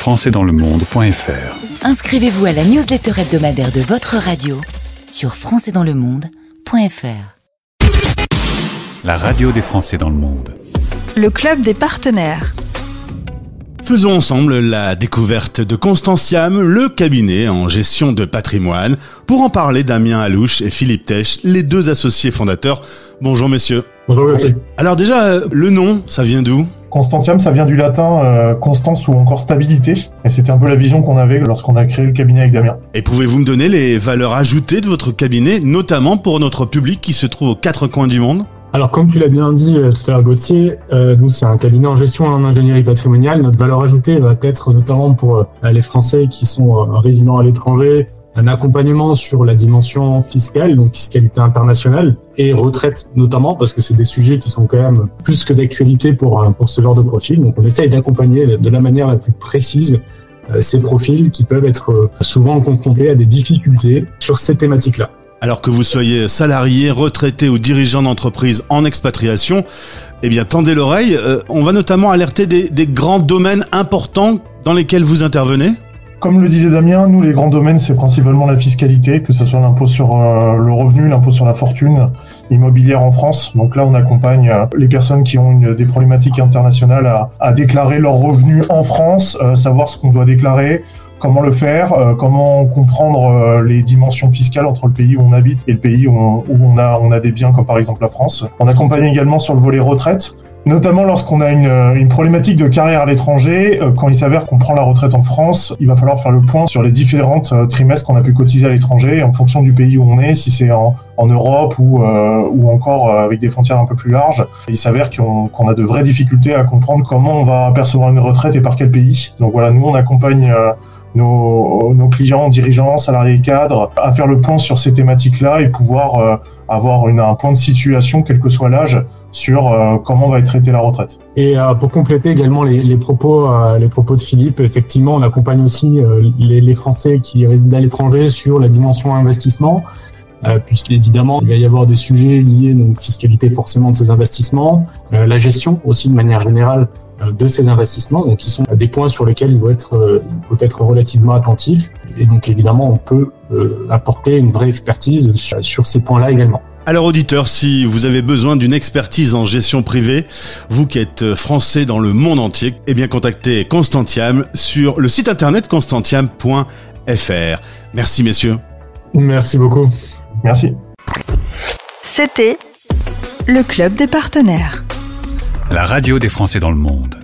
françaisdanslemonde.fr. Inscrivez-vous à la newsletter hebdomadaire de votre radio sur françaisdanslemonde.fr. La radio des Français dans le monde. Le club des partenaires. Faisons ensemble la découverte de Constantiam, le cabinet en gestion de patrimoine. Pour en parler, Damien Alouche et Philippe Tesch, les deux associés fondateurs. Bonjour messieurs. Bonjour merci. Alors déjà, le nom, ça vient d'où ? Constantiam, ça vient du latin constance ou encore stabilité. Et c'était un peu la vision qu'on avait lorsqu'on a créé le cabinet avec Damien. Et pouvez-vous me donner les valeurs ajoutées de votre cabinet, notamment pour notre public qui se trouve aux quatre coins du monde ? Alors comme tu l'as bien dit tout à l'heure Gauthier, nous c'est un cabinet en gestion et en ingénierie patrimoniale. Notre valeur ajoutée va être notamment pour les Français qui sont résidents à l'étranger, un accompagnement sur la dimension fiscale, donc fiscalité internationale et retraite notamment, parce que c'est des sujets qui sont quand même plus que d'actualité pour ce genre de profil. Donc on essaye d'accompagner de la manière la plus précise ces profils qui peuvent être souvent confrontés à des difficultés sur ces thématiques-là. Alors que vous soyez salarié, retraité ou dirigeant d'entreprise en expatriation, eh bien tendez l'oreille, on va notamment alerter des grands domaines importants dans lesquels vous intervenez. Comme le disait Damien, nous les grands domaines c'est principalement la fiscalité, que ce soit l'impôt sur le revenu, l'impôt sur la fortune immobilière en France. Donc là on accompagne les personnes qui ont des problématiques internationales à déclarer leurs revenus en France, savoir ce qu'on doit déclarer, comment le faire, comment comprendre les dimensions fiscales entre le pays où on habite et le pays où on a des biens comme par exemple la France. On accompagne également sur le volet retraite, notamment lorsqu'on a une problématique de carrière à l'étranger. Quand il s'avère qu'on prend la retraite en France, il va falloir faire le point sur les différentes trimestres qu'on a pu cotiser à l'étranger en fonction du pays où on est, si c'est en Europe ou encore avec des frontières un peu plus larges. Il s'avère qu'on a de vraies difficultés à comprendre comment on va percevoir une retraite et par quel pays. Donc voilà, nous on accompagne nos clients, dirigeants, salariés, cadres, à faire le point sur ces thématiques-là et pouvoir avoir un point de situation, quel que soit l'âge, sur comment va être traitée la retraite. Et pour compléter également les propos de Philippe, effectivement, on accompagne aussi les Français qui résident à l'étranger sur la dimension investissement, puisqu'évidemment, il va y avoir des sujets liés donc fiscalité forcément de ces investissements, la gestion aussi de manière générale de ces investissements, donc qui sont des points sur lesquels il faut être relativement attentif. Et donc évidemment, on peut apporter une vraie expertise sur ces points-là également. Alors auditeurs, si vous avez besoin d'une expertise en gestion privée, vous qui êtes français dans le monde entier, eh bien contactez Constantiam sur le site internet constantiam.fr. Merci messieurs. Merci beaucoup. Merci. C'était le club des partenaires. La radio des Français dans le monde.